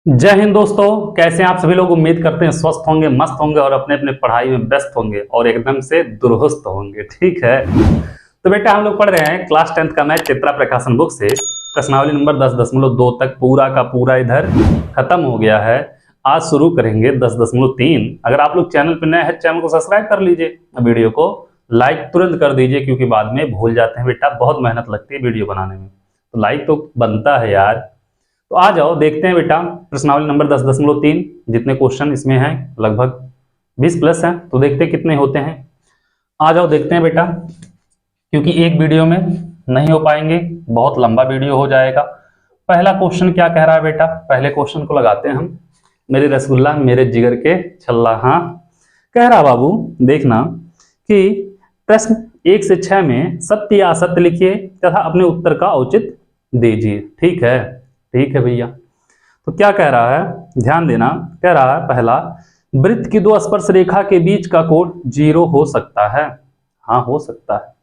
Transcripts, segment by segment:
जय हिंद दोस्तों, कैसे हैं आप सभी लोग। उम्मीद करते हैं स्वस्थ होंगे, मस्त होंगे और अपने अपने पढ़ाई में व्यस्त होंगे और एकदम से दुरुस्त होंगे। ठीक है, तो बेटा हम लोग पढ़ रहे हैं क्लास 10th का मैथ चित्रा प्रकाशन बुक से प्रश्नावली नंबर 10.2 तक पूरा का पूरा इधर खत्म हो गया है। आज शुरू करेंगे 10.3। अगर आप लोग चैनल पर नए हैं, चैनल को सब्सक्राइब कर लीजिए, वीडियो को लाइक तुरंत कर दीजिए क्योंकि बाद में भूल जाते हैं बेटा, बहुत मेहनत लगती है वीडियो बनाने में, तो लाइक तो बनता है यार। तो आ जाओ देखते हैं बेटा प्रश्नावली नंबर 10.3। जितने क्वेश्चन इसमें हैं लगभग 20 प्लस हैं, तो देखते हैं कितने होते हैं। आ जाओ देखते हैं बेटा, क्योंकि एक वीडियो में नहीं हो पाएंगे, बहुत लंबा वीडियो हो जाएगा। पहला क्वेश्चन क्या कह रहा है बेटा, पहले क्वेश्चन को लगाते हैं हम। मेरे रसगुल्ला मेरे जिगर के छल्ला, हाँ कह रहा बाबू देखना कि प्रश्न 1 से 6 में सत्य या असत्य लिखिए तथा अपने उत्तर का औचित्य दीजिए। ठीक है भैया। तो क्या कह रहा है, ध्यान देना। कह रहा है पहला, वृत्त की 2 स्पर्श रेखा के बीच का कोण 0 हो सकता है। हाँ हो सकता है,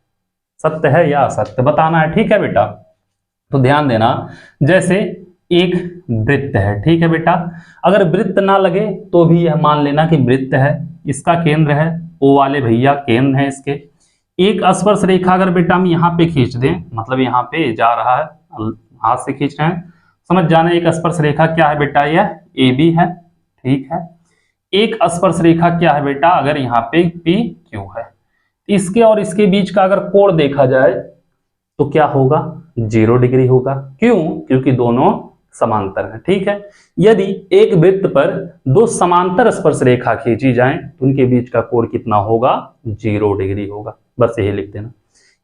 सत्य है या असत्य बताना है। ठीक है बेटा, तो ध्यान देना। जैसे एक वृत्त है, ठीक है बेटा, अगर वृत्त ना लगे तो भी यह मान लेना कि वृत्त है, इसका केंद्र है ओ वाले भैया, केंद्र है इसके। एक स्पर्श रेखा अगर बेटा हम यहाँ पे खींच दें, मतलब यहाँ पे जा रहा है, हाथ से खींच रहे हैं, समझ जाना। एक स्पर्श रेखा क्या है बेटा, यह ए बी है। ठीक है, एक स्पर्श रेखा क्या है बेटा, अगर यहाँ पे पी क्यू है, इसके और इसके बीच का अगर कोण देखा जाए तो क्या होगा, 0 डिग्री होगा। क्यों? क्योंकि दोनों समांतर हैं। ठीक है, यदि एक वृत्त पर 2 समांतर स्पर्श रेखा खींची जाए तो उनके बीच का कोण कितना होगा, 0 डिग्री होगा। बस यही लिख देना।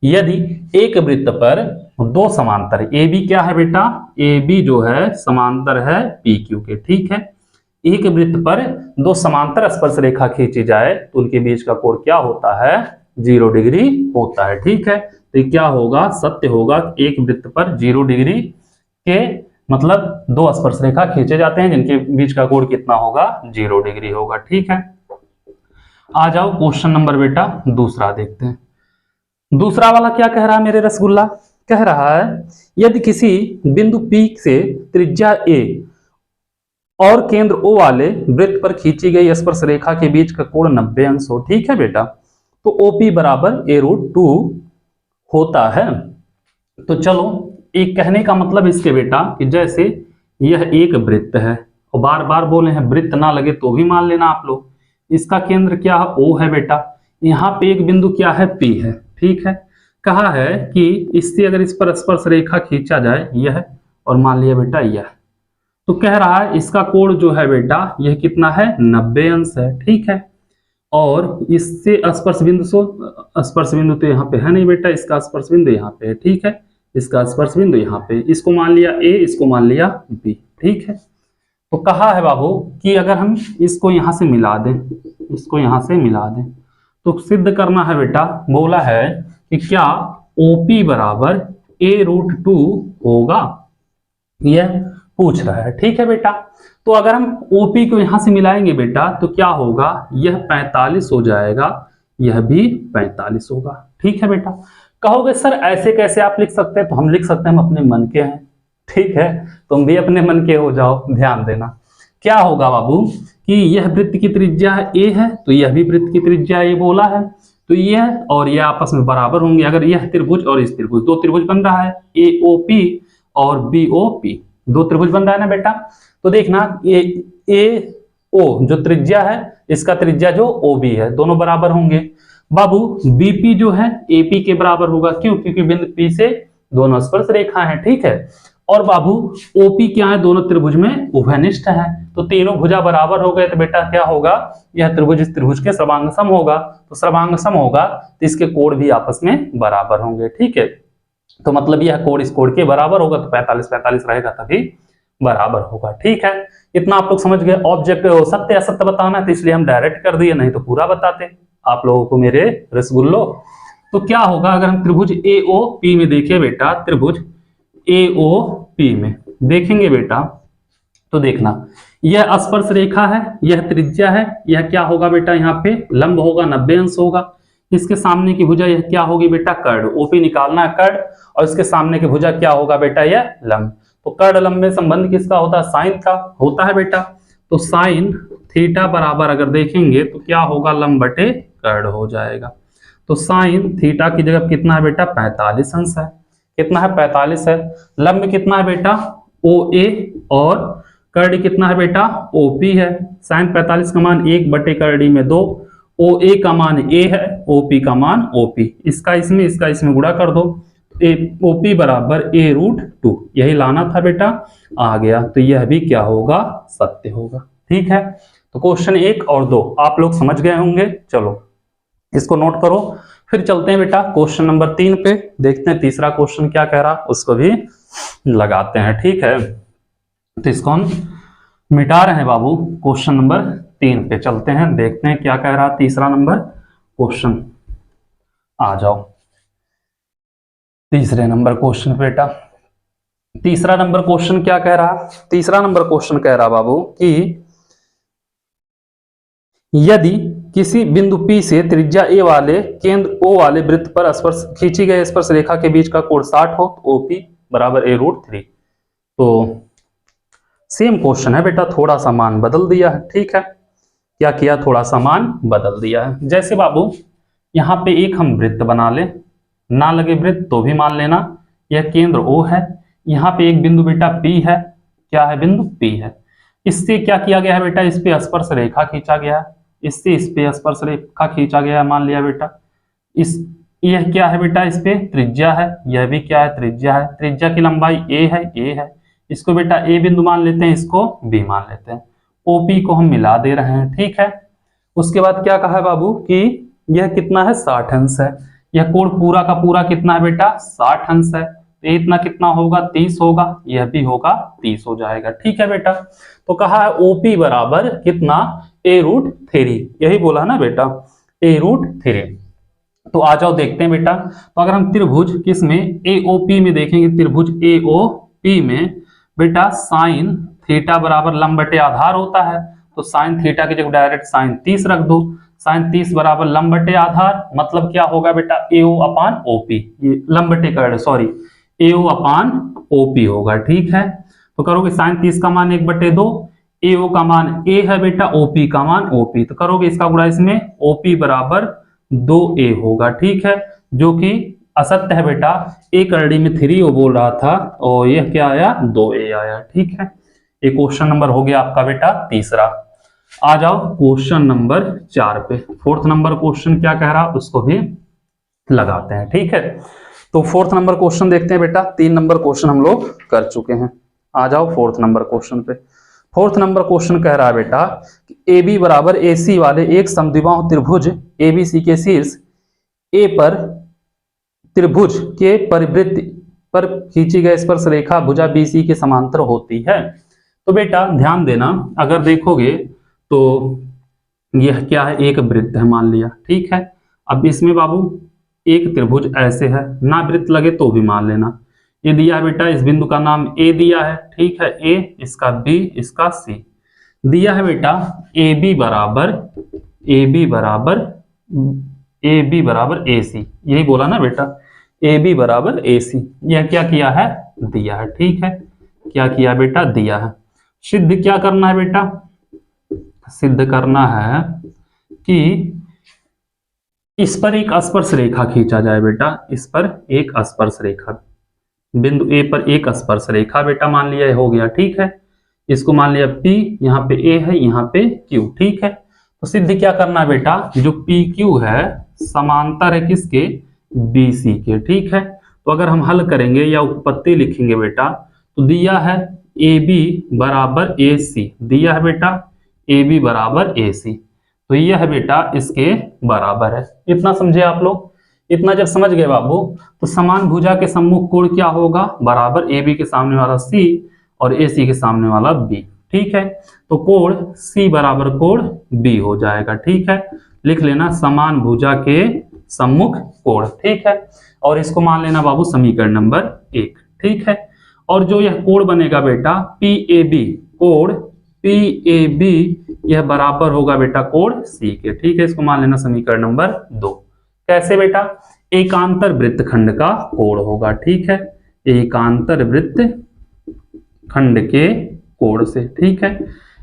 यदि एक वृत्त पर 2 समांतर, ए बी क्या है बेटा, ए बी जो है समांतर है पी क्यू के। ठीक है, एक वृत्त पर 2 समांतर स्पर्श रेखा खींची जाए तो उनके बीच का कोण क्या होता है, 0 डिग्री होता है। ठीक है, तो ये क्या होगा, सत्य होगा। एक वृत्त पर 0 डिग्री के मतलब 2 स्पर्श रेखा खींचे जाते हैं जिनके बीच का कोण कितना होगा, 0 डिग्री होगा। ठीक है, आ जाओ क्वेश्चन नंबर बेटा दूसरा देखते हैं। दूसरा वाला क्या कह रहा है मेरे रसगुल्ला, कह रहा है यदि किसी बिंदु P से त्रिज्या a और केंद्र O वाले वृत्त पर खींची गई स्पर्श रेखा के बीच का कोण 90 अंश हो। ठीक है बेटा, तो OP बराबर a√2 होता है। तो चलो, एक कहने का मतलब इसके बेटा कि जैसे यह एक वृत्त है, और बार बार बोले हैं वृत्त ना लगे तो भी मान लेना आप लोग, इसका केंद्र क्या है, O है बेटा, यहाँ पे एक बिंदु क्या है, P है। ठीक है, कहा है कि इससे अगर इस पर स्पर्श रेखा खींचा जाए यह, और मान लिया बेटा यह, तो कह रहा है इसका कोण जो है बेटा यह कितना है, 90 अंश है। ठीक है, और इससे स्पर्श बिंदु स्पर्श बिंदु तो यहाँ पे है नहीं बेटा, इसका स्पर्श बिंदु यहाँ पे है। ठीक है, इसका स्पर्श बिंदु यहाँ पे, इसको मान लिया ए, इसको मान लिया बी। ठीक है, तो कहा है बाबू कि अगर हम इसको यहाँ से मिला दें, इसको यहाँ से मिला दें तो सिद्ध करना है बेटा, बोला है कि क्या OP बराबर a√2 होगा, यह पूछ रहा है। ठीक है बेटा, तो अगर हम OP को यहां से मिलाएंगे बेटा तो क्या होगा, यह 45 हो जाएगा, यह भी 45 होगा। ठीक है बेटा, कहोगे सर ऐसे कैसे आप लिख सकते हैं, तो हम लिख सकते हैं, हम अपने मन के हैं। ठीक है, तुम भी अपने मन के हो जाओ। ध्यान देना क्या होगा बाबू कि यह वृत्त की त्रिज्या ए है, तो यह भी वृत्त की त्रिज्या ए बोला है, तो यह और यह आपस में बराबर होंगे। अगर यह त्रिभुज और इस त्रिभुज, 2 त्रिभुज बन रहा है, AOP और BOP, 2 त्रिभुज बन रहा है ना बेटा। तो देखना AO जो त्रिज्या है, इसका त्रिज्या जो OB है, दोनों बराबर होंगे। बाबू BP जो है AP के बराबर होगा। क्यों? क्योंकि बिंदु P से दोनों स्पर्श रेखा है। ठीक है, और बाबू OP क्या है, दोनों त्रिभुज में उभयनिष्ठ है, तो तीनों भुजा बराबर हो गए, तो बेटा क्या होगा, यह त्रिभुज इस त्रिभुज के सर्वांग सम होगा, तो सर्वांग सम होगा तो इसके कोण भी आपस में बराबर होंगे। ठीक है, तो मतलब यह कोण इस कोण के बराबर होगा, तो 45 रहेगा तभी बराबर होगा। ठीक है, इतना आप लोग समझ गए। ऑब्जेक्ट सत्य असत्य बताना है तो इसलिए हम डायरेक्ट कर दिए, नहीं तो पूरा बताते आप लोगों को मेरे रसगुल्लो। तो क्या होगा अगर हम त्रिभुज AOP में देखिए बेटा, त्रिभुज AOP में देखेंगे बेटा, तो देखना यह स्पर्श रेखा है, यह त्रिज्या है, यह क्या होगा बेटा, यहाँ पे लंब होगा, 90 अंश होगा। इसके सामने की भुजा यह क्या होगी बेटा, कर्ण। OP निकालना है कर्ण, और इसके सामने की भुजा क्या होगा बेटा, यह लंब। तो कर्ण लंबे संबंध किसका होता है? साइन का होता है बेटा। तो साइन थीटा बराबर अगर देखेंगे तो क्या होगा? लंब बटे कर्ण हो जाएगा। तो साइन थीटा की जगह कितना है बेटा? 45 अंश है। कितना है? 45 है। लंब कितना है बेटा? ओ ए, और कर्ण कितना है बेटा? ओपी है। साइन 45 का मान 1 बटे कर्ण में 2, ओ ए का मान ए है, ओपी का मान ओपी, इसका इसमें गुणा कर दो, ओपी बराबर a√2, यही लाना था बेटा, आ गया। तो यह भी क्या होगा? सत्य होगा। ठीक है, तो क्वेश्चन 1 और 2 आप लोग समझ गए होंगे। चलो इसको नोट करो, फिर चलते हैं बेटा क्वेश्चन नंबर 3 पे, देखते हैं तीसरा क्वेश्चन क्या कह रहा, उसको भी लगाते हैं। ठीक है, तो इसको हम मिटा रहे हैं बाबू। क्वेश्चन नंबर 3 पे चलते हैं, देखते हैं क्या कह रहा तीसरा नंबर क्वेश्चन। आ जाओ तीसरे नंबर क्वेश्चन बेटा। तीसरा नंबर क्वेश्चन क्या कह रहा? तीसरा नंबर क्वेश्चन कह रहा बाबू कि यदि किसी बिंदु P से त्रिज्या A वाले केंद्र O वाले वृत्त पर स्पर्श खींची गई स्पर्श रेखा के बीच का कोण 60 हो तो OP बराबर a√3। तो सेम क्वेश्चन है बेटा, थोड़ा सा मान बदल दिया है। ठीक है, क्या किया? थोड़ा सा मान बदल दिया है। जैसे बाबू यहाँ पे एक हम वृत्त बना ले, ना लगे वृत्त तो भी मान लेना यह केंद्र O है। यहाँ पे एक बिंदु बेटा P है, क्या है? बिंदु P है। इससे क्या किया गया है बेटा? इस पे स्पर्श रेखा खींचा गया है, इससे इस पे स्पर्श रेखा खींचा गया है, मान लिया बेटा। इस यह क्या है बेटा? इस पे त्रिज्या है, यह भी क्या है? त्रिज्या है। त्रिज्या की लंबाई a है, इसको बेटा a बिंदु मान लेते हैं, इसको b मान लेते हैं, OP को हम मिला दे रहे हैं। ठीक है, उसके बाद क्या कहा है बाबू कि यह कितना है? 60 अंश है। यह कोण पूरा का पूरा कितना है बेटा? 60 अंश है। तो इतना कितना होगा? 30 होगा, यह भी होगा 30 हो जाएगा। ठीक है बेटा, तो कहा है OP बराबर कितना? a√3, यही बोला ना बेटा, a√3। तो आ जाओ देखते हैं बेटा। तो अगर हम त्रिभुज किस में AOP में देखेंगे, त्रिभुज AOP में बेटा साइन थीटा बराबर लंब बटे आधार होता है। तो साइन थीटा की जगह डायरेक्ट साइन 30 रख दो, साइन 30 बराबर लंब बटे आधार, मतलब क्या होगा बेटा? AO/OP, ये लंब बटे कर्ण, सॉरी, AO/OP होगा। ठीक है, तो करोगे साइन 30 का मान 1/2, AO का मान A है बेटा, OP का मान OP, तो करोगे इसका गुणा इसमें, OP बराबर 2A होगा। ठीक है, जो कि असत्य है बेटा, A करड़ी में 3 वो बोल रहा था और यह क्या आया? 2A आया। ठीक है, ये क्वेश्चन नंबर हो गया आपका बेटा तीसरा। आ जाओ क्वेश्चन नंबर 4 पे। फोर्थ नंबर क्वेश्चन क्या कह रहा उसको भी लगाते हैं। ठीक है, तो फोर्थ नंबर क्वेश्चन देखते हैं बेटा, 3 नंबर क्वेश्चन हम लोग कर चुके हैं। आ जाओ फोर्थ नंबर क्वेश्चन पे। फोर्थ नंबर क्वेश्चन कह रहा है बेटा कि AB बराबर AC वाले एक समद्विबाहु त्रिभुज ABC के शीर्ष A पर त्रिभुज के परिवृत्त पर खींची गई स्पर्श रेखा भुजा BC के समांतर होती है। तो बेटा ध्यान देना, अगर देखोगे तो यह क्या है? एक वृत्त है मान लिया। ठीक है, अब इसमें बाबू एक त्रिभुज ऐसे है, ना वृत्त लगे तो भी मान लेना। ये दिया है बेटा, इस बिंदु का नाम A दिया है। ठीक है, A, इसका B, इसका C दिया है बेटा। AB बराबर AC, यही बोला ना बेटा, AB बराबर AC। यह क्या किया है? दिया है। ठीक है, क्या किया बेटा? दिया है। सिद्ध क्या करना है बेटा? सिद्ध करना है कि इस पर एक स्पर्श रेखा खींचा जाए बेटा, इस पर एक स्पर्श रेखा, बिंदु A पर एक स्पर्श रेखा बेटा, मान लिया ये हो गया। ठीक है, इसको मान लिया P, यहाँ पे A है, यहाँ पे Q। ठीक है, तो सिद्ध क्या करना है बेटा? जो PQ है समांतर है किसके? BC के। ठीक है, तो अगर हम हल करेंगे या उत्पत्ति लिखेंगे बेटा, तो दिया है AB बराबर AC, दिया है बेटा AB बराबर AC, तो यह है बेटा इसके बराबर है। इतना समझे आप लोग? इतना जब समझ गए बाबू, तो समान भुजा के सम्मुख कोण क्या होगा? बराबर AB के सामने वाला C और AC के सामने वाला B। ठीक है, तो कोण C बराबर कोण B हो जाएगा। ठीक है, लिख लेना समान भुजा के सम्मुख कोण। ठीक है, और इसको मान लेना बाबू समीकरण नंबर 1। ठीक है, और जो यह कोण बनेगा बेटा PAB, कोण PAB यह बराबर होगा बेटा कोण C के। ठीक है, इसको मान लेना समीकरण नंबर 2। कैसे बेटा? एकांतर वृत्तखंड का कोण होगा। ठीक है, एकांतर वृत्त खंड के कोण से। ठीक है,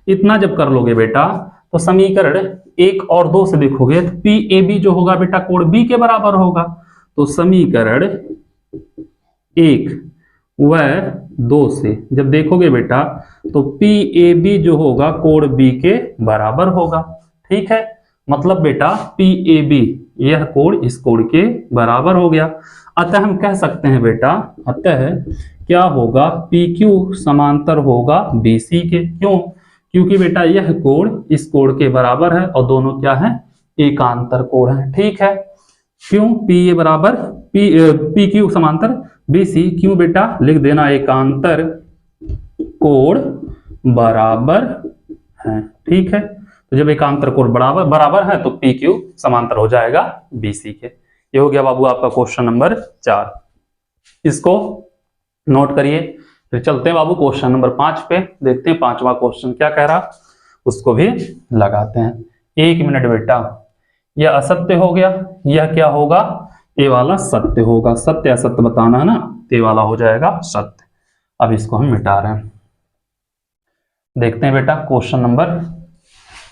इतना जब कर लोगे बेटा तो समीकरण 1 और 2 से देखोगे तो पी ए बी जो होगा बेटा कोण बी के बराबर होगा। तो समीकरण 1 व 2 से जब देखोगे बेटा तो पी ए बी जो होगा कोण बी के बराबर होगा। ठीक है, मतलब बेटा पी ए बी यह कोण इस कोण के बराबर हो गया। अतः हम कह सकते हैं बेटा, अतः क्या होगा, पी क्यू समांतर होगा बी सी के। क्यों? क्योंकि बेटा यह कोण इस कोण के बराबर है और दोनों क्या है, एकांतर कोण है। ठीक है, क्यों पी ए बराबर पी क्यू समांतर बी सी, क्यों बेटा लिख देना एकांतर कोण बराबर है। ठीक है, तो जब एकांतर कोण बराबर है तो पी क्यू समांतर हो जाएगा बी सी के। ये हो गया बाबू आपका क्वेश्चन नंबर 4, इसको नोट करिए। फिर चलते हैं बाबू क्वेश्चन नंबर 5 पे, देखते हैं 5वां क्वेश्चन क्या कह रहा, उसको भी लगाते हैं। 1 मिनट बेटा, यह असत्य हो गया, यह क्या होगा, ये वाला सत्य होगा। सत्य असत्य बताना है ना, ये वाला हो जाएगा सत्य। अब इसको हम मिटा रहे हैं। देखते हैं बेटा क्वेश्चन नंबर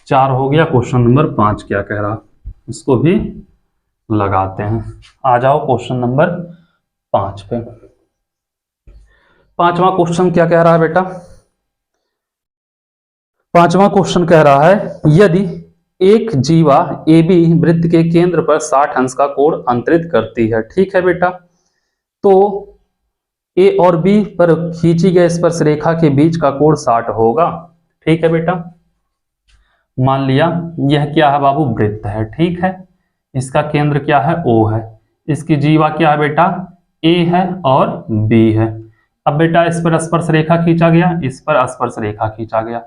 4 हो गया, क्वेश्चन नंबर 5 क्या कह रहा, इसको भी लगाते हैं। आ जाओ क्वेश्चन नंबर 5 पे। 5वां क्वेश्चन क्या कह रहा है बेटा, 5वां क्वेश्चन कह रहा है यदि एक जीवा ए बी वृत्त के केंद्र पर 60 अंश का कोण अंतरित करती है। ठीक है बेटा, तो ए और बी पर खींची गई स्पर्श रेखा के बीच का कोण 60 होगा। ठीक है बेटा, मान लिया यह क्या है बाबू, वृत्त है। ठीक है, इसका केंद्र क्या है, ओ है, इसकी जीवा क्या है बेटा, ए है और बी है। अब बेटा इस पर स्पर्श रेखा खींचा गया, इस पर स्पर्श रेखा खींचा गया,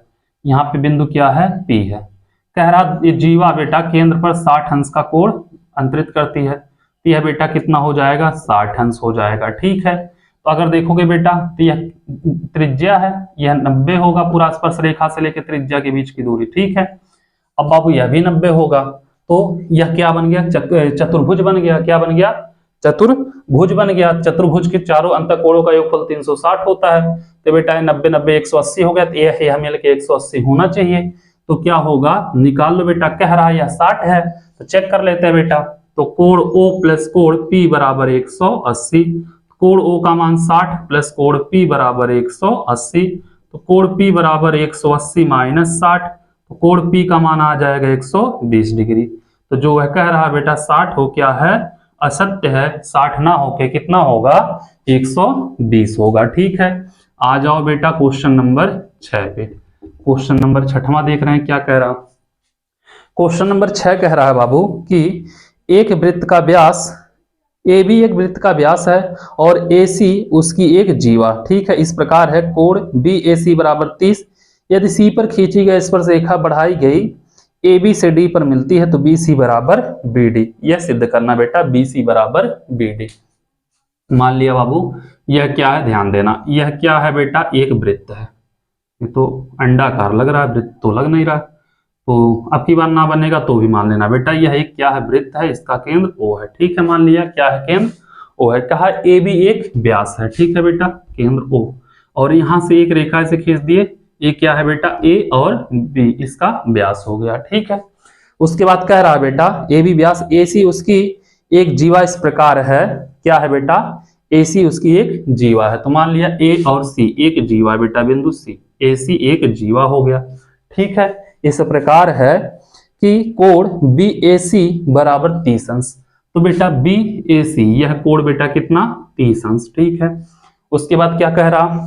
यहाँ पे बिंदु क्या है, पी है। कह रहा ये जीवा बेटा केंद्र पर 60 अंश का कोण अंतरित करती है, तो यह बेटा कितना हो जाएगा, 60 अंश हो जाएगा। ठीक है, तो अगर देखोगे बेटा तो यह त्रिज्या है, यह 90 होगा, पूरा स्पर्श रेखा से लेकर त्रिज्या के बीच की दूरी। ठीक है, अब बाबू यह भी 90 होगा, तो यह क्या बन गया, चतुर्भुज बन गया। क्या बन गया, चतुर्भुज बन गया। चतुर्भुज के चारों अंतःकोणों का योगफल 360 होता है, तो बेटा 90 90 180 हो गया, तो यह मिल के 180 होना चाहिए। तो क्या होगा, निकाल लो बेटा, कह रहा है यह 60 है, तो चेक कर लेते हैं बेटा। तो कोण O प्लस कोण P बराबर 180, कोण O का मान 60 प्लस कोण P बराबर 180, तो कोण P बराबर 180 माइनस 60, तो कोण P का मान आ जाएगा 120 डिग्री। तो जो वह कह रहा है बेटा 60 हो क्या है, असत्य है, 60 ना होके कितना होगा, 120 होगा। ठीक है, आ जाओ बेटा क्वेश्चन नंबर 6 पे। क्वेश्चन नंबर 6वां देख रहे हैं क्या कह रहा, क्वेश्चन नंबर 6 कह रहा है बाबू कि एक वृत्त का व्यास ए बी एक वृत्त का व्यास है और ए सी उसकी एक जीवा। ठीक है, इस प्रकार है कोण बी ए सी बराबर 30। यदि सी पर खींची गई स्पर्श रेखा बढ़ाई गई ए बी से डी पर मिलती है तो बी सी बराबर बी डी। यह सिद्ध करना बेटा, बी सी बराबर बी डी। मान लिया बाबू यह क्या है, ध्यान देना, यह क्या है बेटा, एक वृत्त है। ये तो अंडाकार लग रहा है, वृत्त तो लग नहीं रहा, तो अब की बार ना बनेगा तो भी मान लेना बेटा यह एक क्या है, वृत्त है, इसका केंद्र ओ है। ठीक है, मान लिया क्या है, केंद्र ओ है। कहा ए बी एक व्यास है। ठीक है बेटा, केंद्र ओ, और यहां से एक रेखा से खींच दिए, ये क्या है बेटा, ए और बी, इसका व्यास हो गया। ठीक है, उसके बाद कह रहा है बेटा ए बी व्यास ए सी उसकी एक जीवा इस प्रकार है। क्या है बेटा, ए सी उसकी एक जीवा है। तो मान लिया ए और सी एक जीवा बेटा, बिंदु सी, ए सी एक जीवा हो गया। ठीक है, इस प्रकार है कि कोण बी ए सी बराबर 30 अंश। तो बेटा बी ए सी यह कोण बेटा कितना, 30 अंश। ठीक है, उसके बाद क्या कह रहा,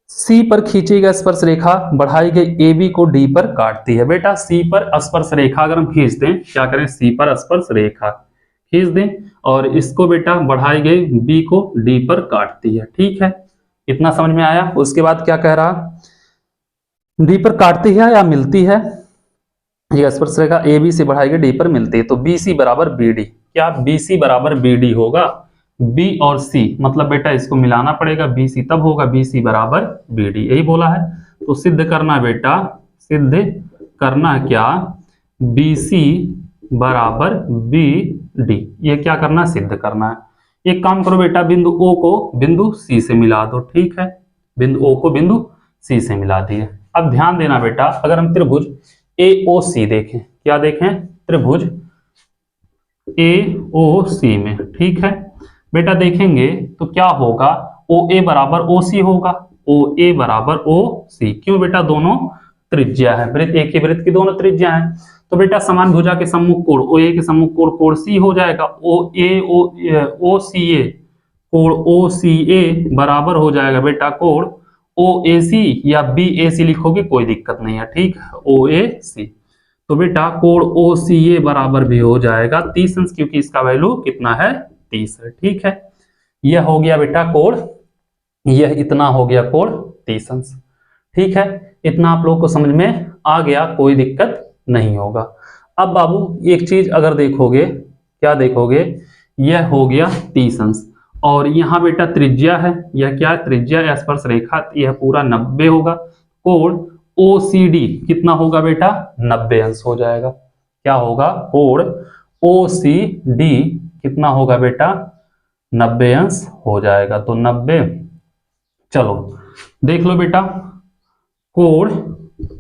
सी पर खींची गई स्पर्श रेखा बढ़ाई गई ए बी को डी पर काटती है। बेटा सी पर स्पर्श रेखा अगर हम खींच दें, क्या करें, सी पर स्पर्श रेखा खींच दें और इसको बेटा बढ़ाई गई बी को डी पर काटती है। ठीक है, इतना समझ में आया। उसके बाद क्या कह रहा, डी पर काटती है या मिलती है, ये स्पर्श रेखा ए बी से बढ़ाई गई डी पर मिलती है, तो बी सी बराबर बी डी। क्या बी सी बराबर बी डी होगा, बी और सी मतलब बेटा इसको मिलाना पड़ेगा, बी सी तब होगा बी सी बराबर बी डी, यही बोला है। तो सिद्ध करना बेटा, सिद्ध करना क्या, बी सी बराबर बी डी, ये क्या करना, सिद्ध करना है। एक काम करो बेटा, बिंदु ओ को बिंदु सी से मिला दो। ठीक है, बिंदु ओ को बिंदु सी से मिला दिए। अब ध्यान देना बेटा, अगर हम त्रिभुज AOC देखें, क्या देखें, त्रिभुज AOC में, ठीक है बेटा, देखेंगे तो क्या होगा, OA बराबर OC होगा, OA बराबर OC। क्यों बेटा, दोनों त्रिज्या है, वृत्त एक ही वृत्त की दोनों त्रिज्या है। तो बेटा समान भुजा के सम्मुख कोण OA के सम्मुख कोण कोण C हो जाएगा, OCA कोण OCA बराबर हो जाएगा बेटा कोण OAC, या BAC लिखोगे कोई दिक्कत नहीं है, ठीक है, OAC। तो बेटा कोण OCA बराबर भी हो जाएगा 30 अंश, क्योंकि इसका वैल्यू कितना है, 30 है, ठीक है। यह हो गया बेटा कोण, यह इतना हो गया कोण 30 अंश, ठीक है। इतना आप लोग को समझ में आ गया, कोई दिक्कत नहीं होगा। अब बाबू एक चीज अगर देखोगे, क्या देखोगे, यह हो गया 30 अंश और यहाँ बेटा त्रिज्या है, यह क्या है, त्रिज्या या स्पर्श रेखा, यह पूरा 90 होगा। कोण OCD कितना होगा बेटा, 90 अंश हो जाएगा। क्या होगा, कोण OCD कितना होगा बेटा, 90 अंश हो जाएगा। तो 90, चलो देख लो बेटा, कोण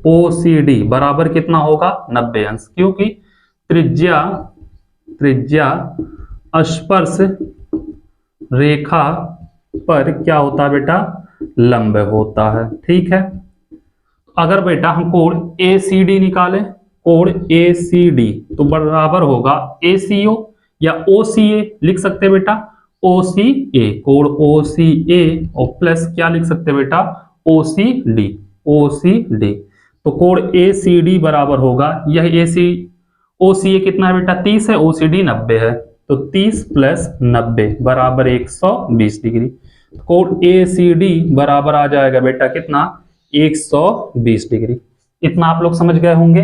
OCD बराबर कितना होगा, 90 अंश, क्योंकि त्रिज्या स्पर्श रेखा पर क्या होता है बेटा, लंब होता है, ठीक है। अगर बेटा हम कोण ACD निकालें, कोण ACD तो बराबर होगा ACO या OCA लिख सकते हैं बेटा, OCA, कोण OCA और प्लस क्या लिख सकते हैं बेटा, OCD। तो कोण ACD बराबर होगा, यह OCA कितना है बेटा, 30 है, OCD 90 है, तो 30 प्लस 90 बराबर 120 डिग्री। कोण ACD बराबर आ जाएगा बेटा कितना, 120 डिग्री। इतना आप लोग समझ गए होंगे।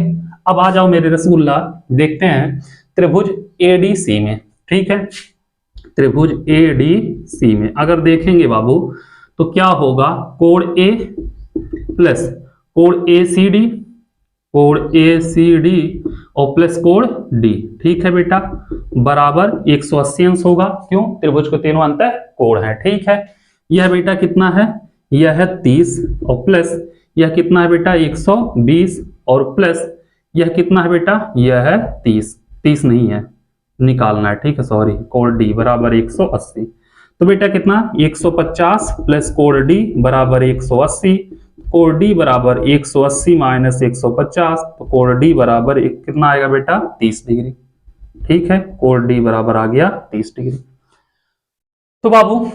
अब आ जाओ मेरे रसगुल्ला, देखते हैं त्रिभुज ADC में, ठीक है। त्रिभुज ADC में अगर देखेंगे बाबू तो क्या होगा, कोण A प्लस कोण ACD और प्लस कोण D, ठीक है बेटा, बराबर 180 अंश होगा। क्यों, त्रिभुज को तीनों अंत कोण है, ठीक है। यह बेटा कितना है, यह है 30 और प्लस यह कितना है बेटा, 120 और प्लस यह कितना है बेटा, यह है 30 नहीं है, निकालना है, ठीक है, सॉरी। कोण D बराबर 180, तो बेटा कितना, 150 प्लस कोण D बराबर 180, कोण D बराबर 180 माइनस 150, तो कोण D बराबर कितना आएगा बेटा, 30 डिग्री, ठीक है। कोण D बराबर आ गया 30 डिग्री। तो बाबू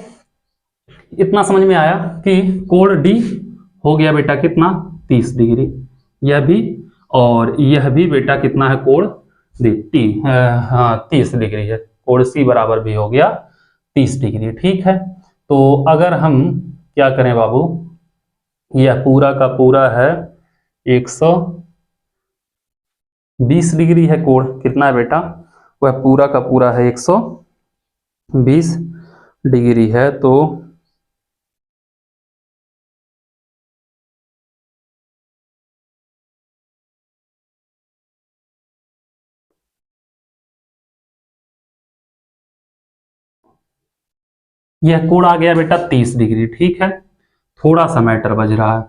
इतना समझ में आया कि कोण D हो गया बेटा कितना, 30 डिग्री, यह भी और यह भी बेटा कितना है, कोण D 30 डिग्री है। कोण C बराबर भी हो गया 30 डिग्री, ठीक है। तो अगर हम क्या करें बाबू, यह पूरा का पूरा है 120 डिग्री है, कोण कितना है बेटा, वह पूरा का पूरा है 120 डिग्री है। तो यह कोण आ गया बेटा 30 डिग्री, ठीक है। थोड़ा सा मैटर बज रहा है,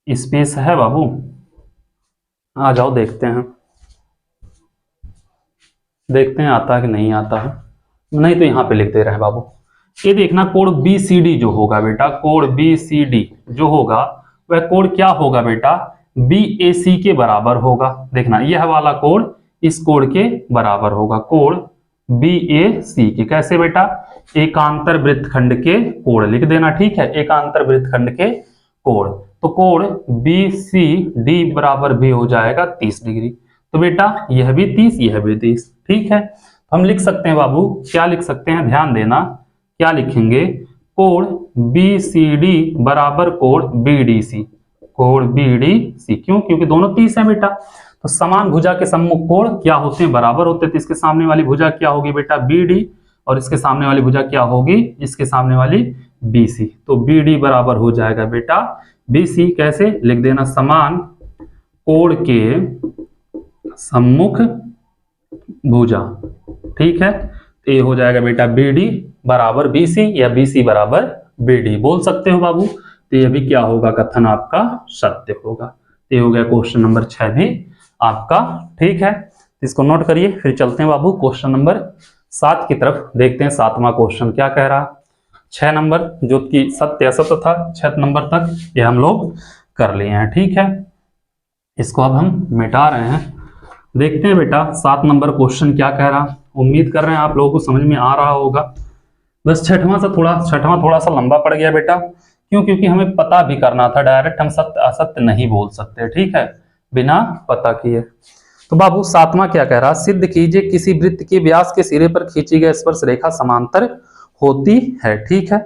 स्पेस है बाबू, आ जाओ देखते हैं आता है कि नहीं आता है, नहीं तो यहां पे लिख दे रहे हैं बाबू। ये देखना कोण BCD जो होगा बेटा, कोण BCD जो होगा वह कोण क्या होगा बेटा, BAC के बराबर होगा। देखना यह वाला कोण इस कोण के बराबर होगा, कोण BAC के। कैसे बेटा, एकांतर वृत्तखंड के कोण लिख देना, ठीक है, एकांतर वृत्तखंड के कोण। तो कोण BCD बराबर भी हो जाएगा 30 डिग्री। तो बेटा यह भी 30, यह भी 30, ठीक है। हम लिख सकते हैं बाबू, क्या लिख सकते हैं, ध्यान देना, क्या लिखेंगे, कोण BCD बराबर कोण BDC, कोण BDC। क्यों, क्योंकि दोनों 30 है बेटा। तो समान भुजा के सम्मुख कोण क्या होते हैं, बराबर होते हैं। तो इसके सामने वाली भुजा क्या होगी बेटा, BD, और इसके सामने वाली भुजा क्या होगी, इसके सामने वाली BC। तो BD बराबर हो जाएगा बेटा BC। कैसे लिख देना, समान कोण के सम्मुख भुजा, ठीक है। तो ये हो जाएगा बेटा BD बराबर BC या BC बराबर BD, बोल सकते हो बाबू। तो ये भी क्या होगा, कथन आपका सत्य होगा। तो ये हो गया क्वेश्चन नंबर 6 भी आपका ठीक है। इसको नोट करिए, फिर चलते हैं बाबू क्वेश्चन नंबर 7 की तरफ, देखते हैं 7वां क्वेश्चन क्या कह रहा। 6 नंबर जो कि सत्य असत्य था, 6 नंबर तक ये हम लोग कर लिए हैं, ठीक है। इसको अब हम मिटा रहे हैं, देखते हैं बेटा 7 नंबर क्वेश्चन क्या कह रहा। उम्मीद कर रहे हैं आप लोगों को समझ में आ रहा होगा। बस छठवां थोड़ा सा लंबा पड़ गया बेटा, क्यों? क्योंकि हमें पता भी करना था, डायरेक्ट हम सत्य असत्य नहीं बोल सकते, ठीक है, बिना पता किए। तो बाबू 7वां क्या कह रहा, सिद्ध कीजिए किसी वृत्त के व्यास के सिरे पर खींची गई स्पर्श रेखा समांतर होती है, ठीक है।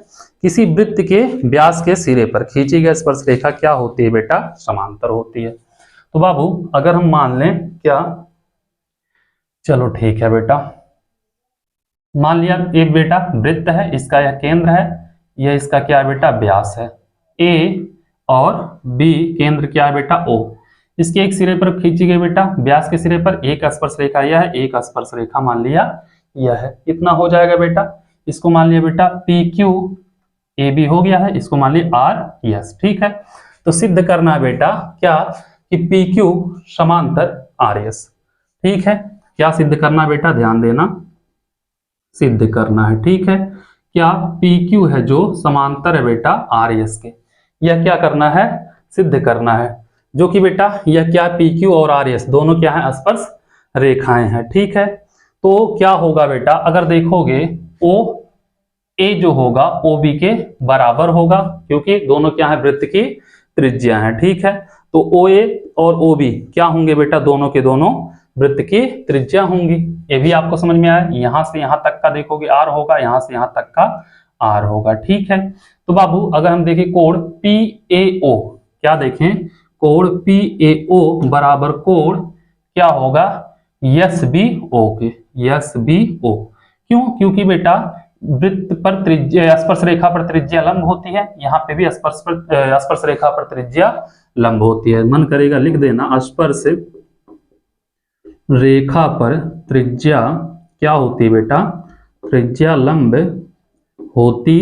किसी वृत्त के व्यास के सिरे पर खींची गई स्पर्श रेखा क्या होती है बेटा, समांतर होती है। तो बाबू अगर हम मान लें क्या, चलो ठीक है बेटा, मान लिया एक बेटा वृत्त है, इसका यह केंद्र है, यह इसका क्या है बेटा, व्यास है ए, और बी केंद्र क्या है बेटा ओ। इसके एक सिरे पर खींची गई बेटा, व्यास के सिरे पर एक स्पर्श रेखा यह है, एक स्पर्श रेखा मान लिया यह है, इतना हो जाएगा बेटा। इसको मान लिया बेटा पी क्यू ए बी हो गया है, इसको मान लिया आर एस, ठीक है। तो सिद्ध करना है बेटा क्या, कि पी क्यू समांतर आर एस, ठीक है। क्या सिद्ध करना बेटा, ध्यान देना, सिद्ध करना है, ठीक है। क्या पी क्यू है जो समांतर है बेटा आर एस के, यह क्या करना है, सिद्ध करना है, जो कि बेटा यह क्या, पी क्यू और आर एस दोनों क्या है, स्पर्श रेखाएं हैं, ठीक है। तो क्या होगा बेटा, अगर देखोगे ओ ए जो होगा ओ बी के बराबर होगा, क्योंकि दोनों क्या है, वृत्त की त्रिज्या है, ठीक है। तो ओ ए और ओ बी क्या होंगे बेटा, दोनों के दोनों वृत्त की त्रिज्या होंगी। ये भी आपको समझ में आया, यहां से यहां तक का देखोगे आर होगा, यहां से यहां तक का आर होगा, ठीक है। तो बाबू अगर हम देखें कोण पी ए ओ, क्या देखें, कोण पी ए ओ बराबर कोण क्या होगा, यस बी ओ के, यस बी ओ। क्यों? क्योंकि बेटा वृत्त पर त्रिज्या, स्पर्श रेखा पर त्रिज्या लंब होती है, यहाँ पे भी स्पर्श रेखा पर त्रिज्या लंब होती है। मन करेगा लिख देना, स्पर्श रेखा पर त्रिज्या क्या होती है बेटा, त्रिज्या लंब होती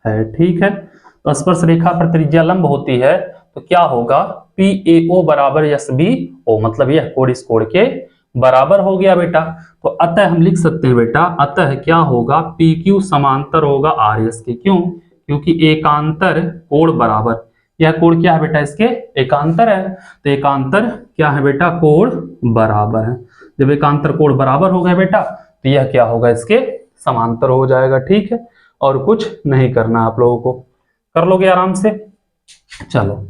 है, ठीक है। तो स्पर्श रेखा पर त्रिज्या लंब होती है, तो क्या होगा, पी ए ओ बराबर एस बी ओ, मतलब यह कोण इस कोण के बराबर हो गया बेटा। तो अतः हम लिख सकते हैं बेटा, अतः क्या होगा, पी क्यू समांतर होगा आर एस के, क्यों? क्योंकि एकांतर कोण बराबर, यह कोण क्या है बेटा, इसके एकांतर है, तो एकांतर क्या है बेटा, कोण बराबर है। जब एकांतर कोण बराबर हो गया बेटा, तो यह क्या होगा, इसके समांतर हो जाएगा, ठीक है। और कुछ नहीं करना आप लोगों को, कर लोगे आराम से। चलो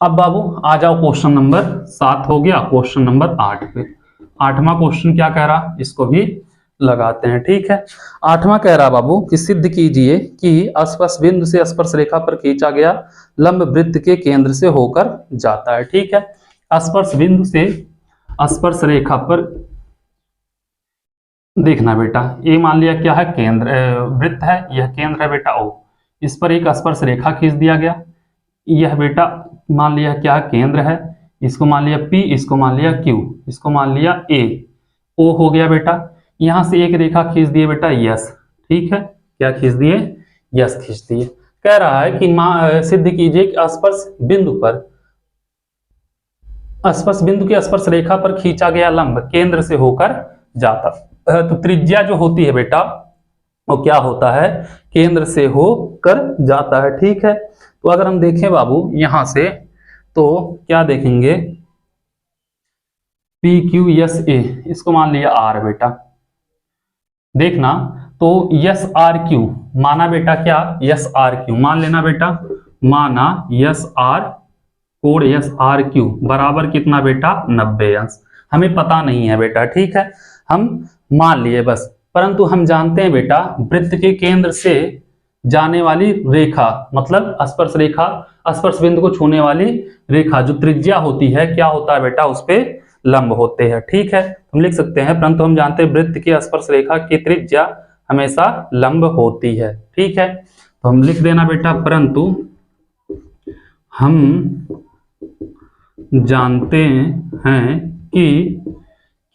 अब बाबू आ जाओ, क्वेश्चन नंबर 7 हो गया, क्वेश्चन नंबर 8 पे। 8वां क्वेश्चन क्या कह रहा, इसको भी लगाते हैं, ठीक है। 8वां कह रहा बाबू कि सिद्ध कीजिए कि स्पर्श बिंदु से स्पर्श रेखा पर खींचा गया लंब वृत्त के केंद्र से होकर जाता है, ठीक है। स्पर्श बिंदु से स्पर्श रेखा पर देखना बेटा, ये मान लिया क्या है, केंद्र वृत्त है, यह केंद्र है बेटा ओ, इस पर एक स्पर्श रेखा खींच दिया गया, यह बेटा मान लिया क्या केंद्र है, इसको मान लिया P, इसको मान लिया Q, इसको मान लिया A, O हो गया बेटा। यहां से एक रेखा खींच दिए बेटा यस, ठीक है, क्या खींच दिए, यस खींच दिए। कह रहा है कि सिद्ध कीजिए कि स्पर्श बिंदु पर, स्पर्श बिंदु की स्पर्श रेखा पर खींचा गया लंब केंद्र से होकर जाता, तो त्रिज्या जो होती है बेटा वो क्या होता है, केंद्र से होकर जाता है, ठीक है। तो अगर हम देखें बाबू यहां से, तो क्या देखेंगे, पी क्यू एस ए, इसको मान लिया आर बेटा, देखना तो यस आर क्यू माना बेटा, क्या यस आर क्यू मान लेना बेटा, माना यस आर कोण यस आर क्यू बराबर कितना बेटा, 90 अंश। हमें पता नहीं है बेटा, ठीक है, हम मान लिए बस, परंतु हम जानते हैं बेटा वृत्त के केंद्र से जाने वाली रेखा, मतलब स्पर्श रेखा, स्पर्श बिंदु को छूने वाली रेखा जो त्रिज्या होती है, क्या होता है बेटा, उस पे लंब होते हैं, ठीक है। हम लिख सकते हैं, परंतु हम जानते हैं वृत्त की स्पर्श रेखा की त्रिज्या हमेशा लंब होती है, ठीक है। तो हम लिख देना बेटा, परंतु हम जानते हैं कि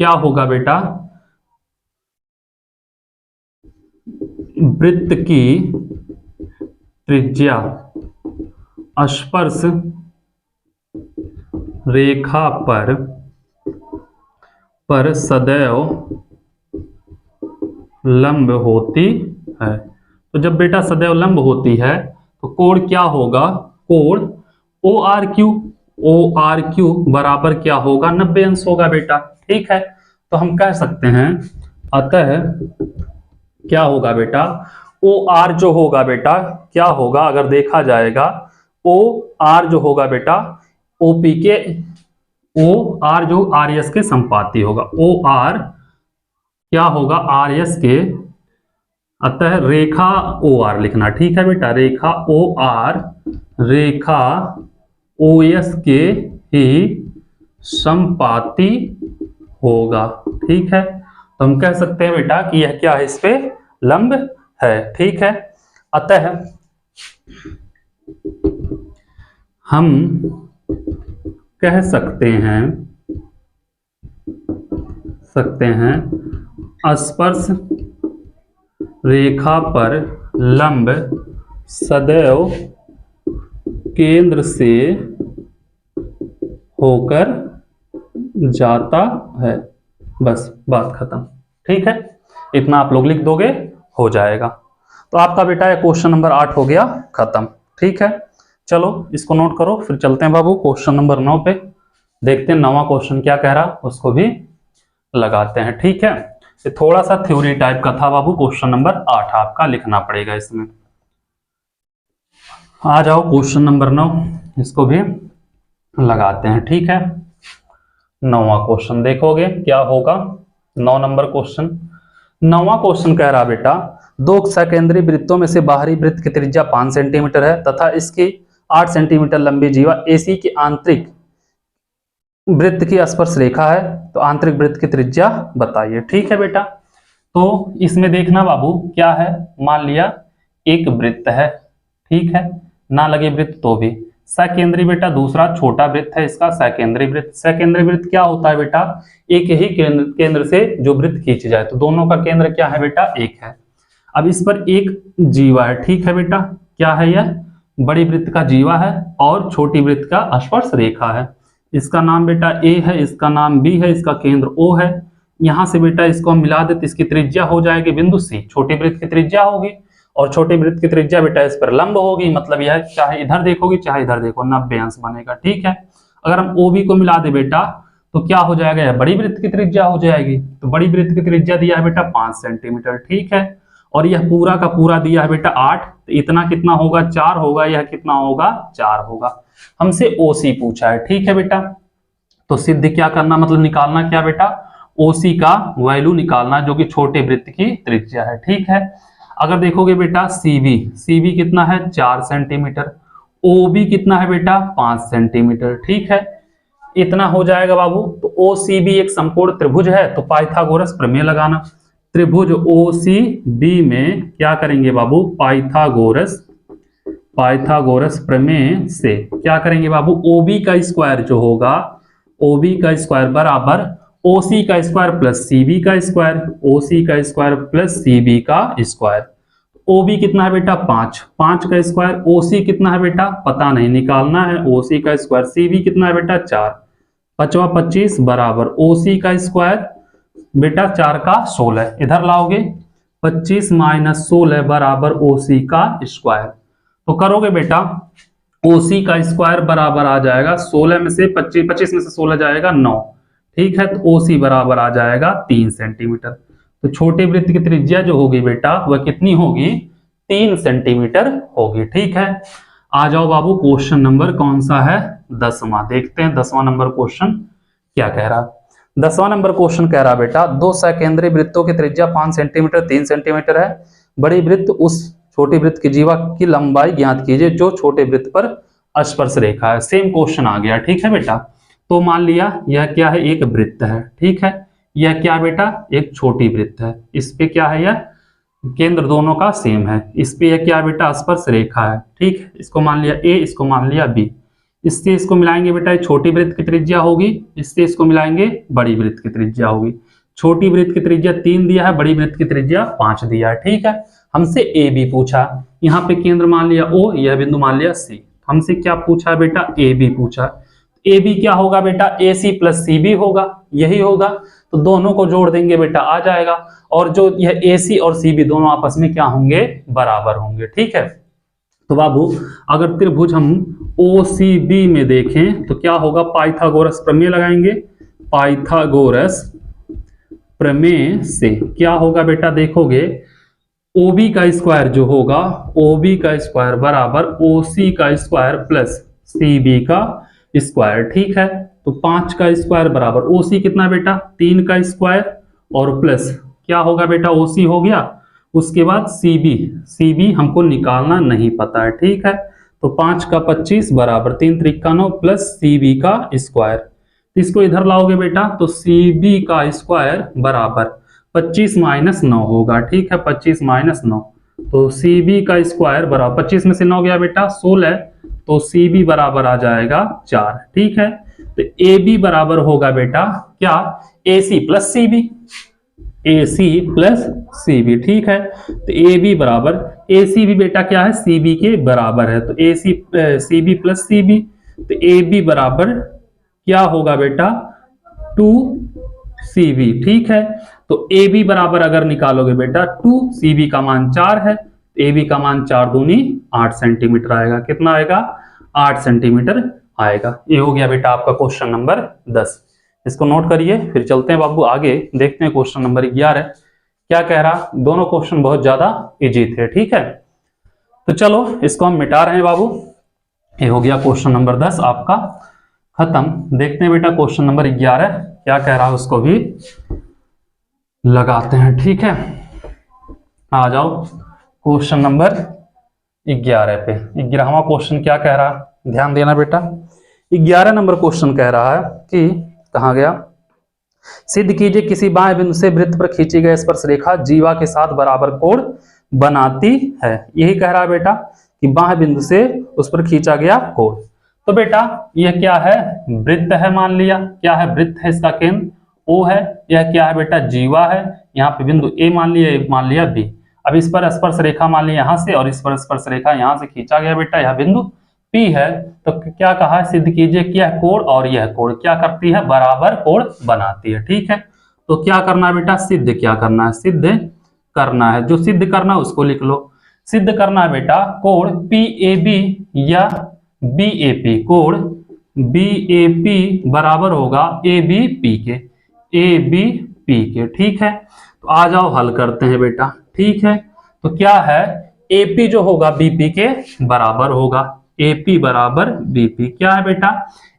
क्या होगा बेटा, वृत्त की त्रिज्या स्पर्श रेखा पर सदैव लंब होती है। तो जब बेटा सदैव लंब होती है तो कोण क्या होगा, कोण ओ आर क्यू बराबर क्या होगा, 90 अंश होगा बेटा। ठीक है, तो हम कह सकते हैं अतः क्या होगा बेटा, ओ आर जो होगा बेटा क्या होगा, अगर देखा जाएगा ओ आर जो होगा बेटा ओपी के, ओ आर जो आर एस के संपाती होगा, ओ आर क्या होगा आर एस के, अतः रेखा ओ आर लिखना। ठीक है बेटा, रेखा ओ आर रेखा ओ एस के ही संपाती होगा। ठीक है, तो हम कह सकते हैं बेटा कि यह क्या है, इस पे लंब है। ठीक है, अतः हम कह सकते हैं स्पर्श रेखा पर लंब सदैव केंद्र से होकर जाता है। बस बात खत्म। ठीक है, इतना आप लोग लिख दोगे हो जाएगा। तो आपका बेटा ये क्वेश्चन नंबर 8 हो गया खत्म। ठीक है, चलो इसको नोट करो, फिर चलते हैं बाबू क्वेश्चन नंबर 9 पे, देखते हैं 9वां क्वेश्चन क्या कह रहा, उसको भी लगाते हैं। ठीक है, ये थोड़ा सा थ्योरी टाइप का था बाबू, क्वेश्चन नंबर 8 आपका लिखना पड़ेगा इसमें। आ जाओ क्वेश्चन नंबर 9, इसको भी लगाते हैं। ठीक है, 9वां क्वेश्चन देखोगे क्या होगा। 9 नंबर क्वेश्चन, 9वां क्वेश्चन कह रहा बेटा, दो सकेंद्री वृत्तों में से बाहरी वृत्त की त्रिज्या 5 सेंटीमीटर है तथा इसकी 8 सेंटीमीटर लंबी जीवा एसी की आंतरिक वृत्त की स्पर्श रेखा है, तो आंतरिक वृत्त की त्रिज्या बताइए। ठीक है बेटा, तो इसमें देखना बाबू क्या है, मान लिया एक वृत्त है, ठीक है, ना लगे वृत्त तो भी, सकेंद्री बेटा दूसरा छोटा वृत्त है इसका सकेंद्री वृत्त। सकेंद्री वृत्त क्या होता है बेटा, एक ही केंद्र से जो वृत्त खींची जाए, तो दोनों का केंद्र क्या है बेटा, एक है। अब इस पर एक जीवा है। ठीक है बेटा, क्या है यह, बड़ी वृत्त का जीवा है और छोटी वृत्त का स्पर्श रेखा है। इसका नाम बेटा ए है, इसका नाम बी है, इसका केंद्र ओ है। यहां से बेटा इसको हम मिला देते, इसकी त्रिज्या हो जाएगी बिंदु सी, छोटी वृत्त की त्रिज्या होगी और छोटी वृत्त की त्रिज्या बेटा इस पर लंब होगी, मतलब यह चाहे इधर देखोगी चाहे इधर देखो 90 अंश बनेगा। ठीक है, अगर हम ओ बी को मिला दे बेटा तो क्या हो जाएगा, यह बड़ी वृत्त की त्रिज्या हो जाएगी। तो बड़ी वृत्त की त्रिज्या दिया है बेटा 5 सेंटीमीटर। ठीक है, और यह पूरा का पूरा दिया है बेटा 8, तो इतना कितना होगा, 4 होगा, यह कितना होगा, 4 होगा। हमसे ओसी पूछा है। ठीक है बेटा, तो सिद्ध क्या करना, मतलब निकालना क्या बेटा, ओसी का वैल्यू निकालना जो कि छोटे वृत्त की त्रिज्या है। ठीक है, अगर देखोगे बेटा सीबी कितना है 4 सेंटीमीटर, ओबी कितना है बेटा 5 सेंटीमीटर। ठीक है, इतना हो जाएगा बाबू। तो ओसीबी एक समकोण त्रिभुज है, तो पाइथागोरस प्रमेय लगाना। त्रिभुज ओसीबी में क्या करेंगे बाबू, पाइथागोरस प्रमेय से क्या करेंगे बाबू, ओबी का स्क्वायर जो होगा, ओबी का स्क्वायर बराबर ओसी का स्क्वायर प्लस सीबी का स्क्वायर, ओसी का स्क्वायर प्लस सीबी का स्क्वायर। ओबी कितना है बेटा 5 का स्क्वायर, ओसी कितना है बेटा पता नहीं, निकालना है ओसी का स्क्वायर, सीबी कितना है बेटा 4, 5 25 बराबर ओसी का स्क्वायर बेटा 4 का 16, इधर लाओगे 25 माइनस 16 बराबर ओसी का स्क्वायर। तो करोगे बेटा ओसी का स्क्वायर बराबर आ जाएगा 16 में से 25 में से 16 जाएगा 9। ठीक है, तो ओसी बराबर आ जाएगा 3 सेंटीमीटर। तो छोटे वृत्त की त्रिज्या जो होगी बेटा वह कितनी होगी, 3 सेंटीमीटर होगी। ठीक है, आ जाओ बाबू क्वेश्चन नंबर कौन सा है, 10वां, देखते हैं 10वां नंबर क्वेश्चन क्या कह रहा। 10वां नंबर क्वेश्चन कह रहा बेटा, दो सकेंद्री वृत्तों की त्रिज्या 5 सेंटीमीटर 3 सेंटीमीटर है, बड़ी वृत्त उस छोटी वृत्त की जीवा की लंबाई ज्ञात कीजिए जो छोटे वृत्त पर स्पर्श रेखा है। सेम क्वेश्चन आ गया। ठीक है बेटा, तो मान लिया यह क्या है, एक वृत्त है। ठीक है, यह क्या बेटा एक छोटी वृत्त है, इस पे क्या है, यह केंद्र दोनों का सेम है, इस पे यह क्या बेटा स्पर्श रेखा है। ठीक है, इसको मान लिया ए, इसको मान लिया बी, इससे इसको मिलाएंगे बेटा छोटी वृत्त की त्रिज्या होगी, इससे इसको मिलाएंगे बड़ी वृत्त की त्रिज्या होगी। छोटी वृत्त की त्रिज्या 3 दिया है, बड़ी वृत्त की त्रिज्या 5 दिया है। ठीक है, हमसे ए बी पूछा, यहाँ पे केंद्र मान लिया ओ, यह बिंदु मान लिया सी। हमसे क्या पूछा है बेटा, ए बी पूछा। ए बी क्या होगा बेटा, ए सी प्लस सी बी होगा, यही होगा। तो दोनों को जोड़ देंगे बेटा, आ जाएगा। और जो यह ए सी और सी बी दोनों आपस में क्या होंगे, बराबर होंगे। ठीक है, तो बाबू अगर त्रिभुज हम ओ सी बी में देखें तो क्या होगा, पाइथागोरस प्रमेय लगाएंगे। पाइथागोरस प्रमेय से क्या होगा बेटा, देखोगे OB का स्क्वायर जो होगा, OB का स्क्वायर बराबर OC का स्क्वायर प्लस CB का स्क्वायर। ठीक है, तो 5 का स्क्वायर बराबर OC कितना बेटा, 3 का स्क्वायर और प्लस क्या होगा बेटा, OC हो गया। उसके बाद CB हमको निकालना नहीं पता है। ठीक है, तो 5 का 25 बराबर 3 त्रिका 9 प्लस CB का स्क्वायर। इसको इधर लाओगे बेटा तो CB का स्क्वायर बराबर 25 माइनस 9 होगा। ठीक है, 25 माइनस 9, तो CB का स्क्वायर बराबर 25 में से 9 गया बेटा 16, तो CB बराबर आ जाएगा 4। ठीक है, तो AB बराबर होगा बेटा क्या, AC plus CB, AC plus CB। ठीक है, तो AB बराबर AC भी बेटा क्या है, CB के बराबर है, तो AC CB प्लस CB, तो AB बराबर क्या होगा बेटा 2CB। ठीक है, तो AB बराबर अगर निकालोगे बेटा 2CB का मान 4 है, तो AB का मान 4 दूनी 8 सेंटीमीटर आएगा। कितना आएगा, 8 सेंटीमीटर आएगा। ये हो गया बेटा आपका क्वेश्चन नंबर 10। इसको नोट करिए, फिर चलते हैं बाबू आगे, देखते हैं क्वेश्चन नंबर 11 क्या कह रहा। दोनों क्वेश्चन बहुत ज्यादा इजी थे। ठीक है, तो चलो इसको हम मिटा रहे हैं बाबू। ये हो गया क्वेश्चन नंबर 10 आपका खत्म। देखते हैं बेटा क्वेश्चन नंबर 11 क्या कह रहा है, उसको भी लगाते हैं। ठीक है, आ जाओ क्वेश्चन नंबर 11 पे। 11वां क्वेश्चन क्या कह रहा है, ध्यान देना बेटा। 11 नंबर क्वेश्चन कह रहा है कि कहा गया, सिद्ध कीजिए किसी बाएं बिंदु से वृत्त पर खींची गई स्पर्श रेखा जीवा के साथ बराबर कोण बनाती है। यही कह रहा है बेटा कि बाएं बिंदु से उस पर खींचा गया कोण। तो बेटा यह क्या है, वृत्त है, मान लिया क्या है, वृत्त है, इसका केंद्र O है। यह क्या है बेटा, जीवा है। यहाँ पे बिंदु A मान लिया, A मान लिया B। अब इस पर स्पर्श रेखा मान लिया यहाँ से, और इस पर स्पर्श रेखा यहाँ से खींचा गया बेटा, यह बिंदु P है। तो क्या कहा है, सिद्ध कीजिए कि यह कोण और यह कोण क्या करती है, बराबर कोण बनाती है। ठीक है, तो क्या करना है बेटा, सिद्ध क्या करना है, सिद्ध करना है। जो सिद्ध करना है उसको लिख लो। सिद्ध करना है बेटा कोण PAB या BAP, कोण BAP बराबर होगा ABP के, ABP के। ठीक है, तो आ जाओ हल करते हैं बेटा। ठीक है, तो क्या है, AP जो होगा BP के बराबर होगा, AP बराबर BP। क्या है बेटा,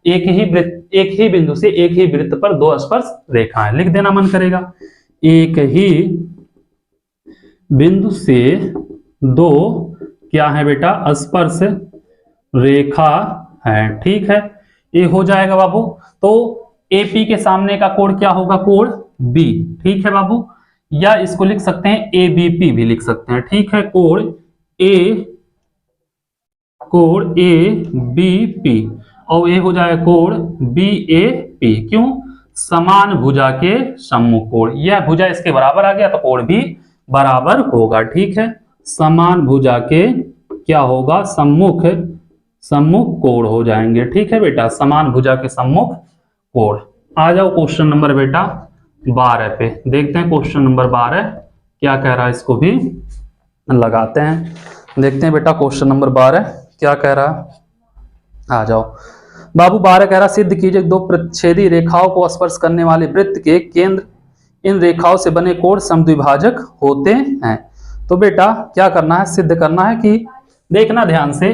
एक ही बिंदु से एक ही वृत्त पर दो स्पर्श रेखाएं, लिख देना मन करेगा। एक ही बिंदु से दो क्या है बेटा, स्पर्श रेखा है। ठीक है, ये हो जाएगा बाबू। तो AP के सामने का कोण क्या होगा, कोण B। ठीक है बाबू, या इसको लिख सकते हैं ABP भी लिख सकते हैं। ठीक है, कोण ABP और ये हो जाएगा कोण BAP। क्यों, समान भुजा के सम्मुख कोण, यह भुजा इसके बराबर आ गया तो कोण भी बराबर होगा। ठीक है, समान भुजा के क्या होगा, सम्मुख कोण हो जाएंगे। ठीक है बेटा, समान भुजा के सम्मुख कोण। आ जाओ क्वेश्चन नंबर बेटा 12 पे, देखते हैं क्वेश्चन नंबर 12 क्या कह रहा है, इसको भी लगाते हैं। देखते हैं बेटा क्वेश्चन नंबर 12 क्या कह रहा है। आ जाओ बाबू, 12 कह रहा, सिद्ध कीजिए दो प्रतिच्छेदी रेखाओं को स्पर्श करने वाले वृत्त के केंद्र इन रेखाओं से बने कोण समद्विभाजक होते हैं। तो बेटा क्या करना है, सिद्ध करना है कि देखना ध्यान से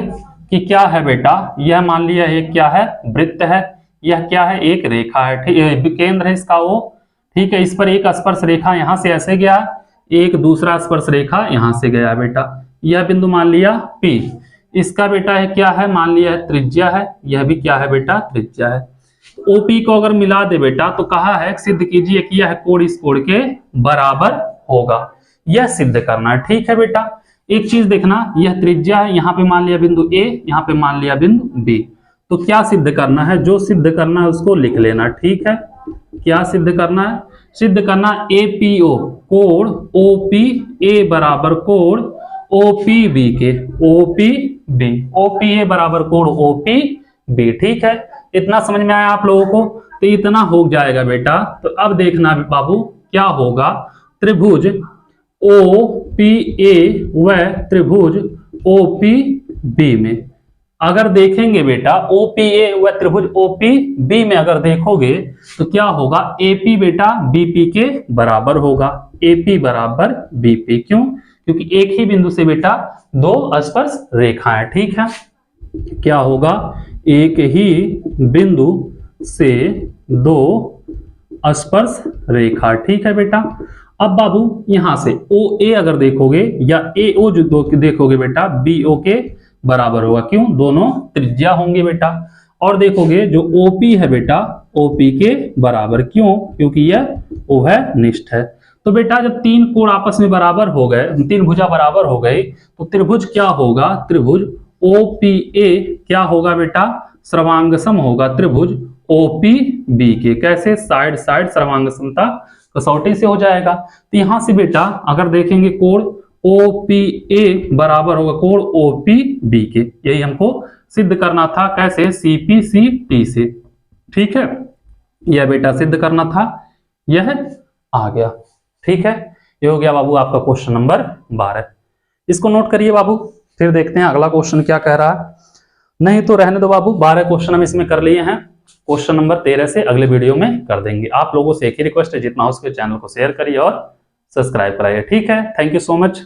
कि क्या है बेटा, यह मान लिया एक क्या है, वृत्त है, यह क्या है, एक रेखा है। ठीक, केंद्र है इसका O। ठीक है, इस पर एक स्पर्श रेखा यहां से ऐसे गया, एक दूसरा स्पर्श रेखा यहां से गया बेटा, यह बिंदु मान लिया P। इसका बेटा है क्या है, मान लिया है त्रिज्या है, यह भी क्या है बेटा, त्रिज्या है। OP को अगर मिला दे बेटा तो कहा है सिद्ध कीजिए कि यह कोण इस कोण के बराबर होगा, यह सिद्ध करना है। ठीक है बेटा, एक चीज देखना, यह त्रिज्या है, यहाँ पे मान लिया बिंदु A, यहाँ पे मान लिया बिंदु B। तो क्या सिद्ध करना है, जो सिद्ध करना है उसको लिख लेना। ठीक है, क्या सिद्ध करना है, सिद्ध करना APO कोण OPA बराबर कोण OPB के, OPB, OPA बराबर कोण OPB। ठीक है, इतना समझ में आया आप लोगों को? तो इतना हो जाएगा बेटा। तो अब देखना बाबू क्या होगा, त्रिभुज OPA व त्रिभुज OPB में अगर देखेंगे बेटा, OPA व त्रिभुज OPB में अगर देखोगे तो क्या होगा, AP बेटा BP के बराबर होगा, AP बराबर BP। क्यों? क्योंकि एक ही बिंदु से बेटा दो स्पर्श रेखाएं। ठीक है, क्या होगा, एक ही बिंदु से दो स्पर्श रेखा। ठीक है बेटा। अब बाबू यहां से OA अगर देखोगे या AO जो देखोगे बेटा BO के बराबर होगा। क्यों? दोनों त्रिज्या होंगे बेटा। और देखोगे जो OP है बेटा OP के बराबर। क्यों? क्योंकि यह उभयनिष्ठ है। तो बेटा जब तीन कोण आपस में बराबर हो गए, तीन भुजा बराबर हो गई, तो त्रिभुज क्या होगा, त्रिभुज OPA क्या होगा बेटा, सर्वांग सम होगा त्रिभुज OPB के। कैसे? साइड साइड सर्वांग समता कसौटी से हो जाएगा। तो यहां से बेटा अगर देखेंगे कोण OPA बराबर होगा कोण OPB के। यही हमको सिद्ध करना था। कैसे? CPCT से। ठीक है, यह बेटा सिद्ध करना था, यह आ गया। ठीक है, ये हो गया बाबू आपका क्वेश्चन नंबर 12। इसको नोट करिए बाबू, फिर देखते हैं अगला क्वेश्चन क्या कह रहा है। नहीं तो रहने दो बाबू, 12 क्वेश्चन हम इसमें कर लिए हैं। क्वेश्चन नंबर 13 से अगले वीडियो में कर देंगे। आप लोगों से एक ही रिक्वेस्ट है, जितना हो सके चैनल को शेयर करिए और सब्सक्राइब कराइए। ठीक है, थैंक यू सो मच।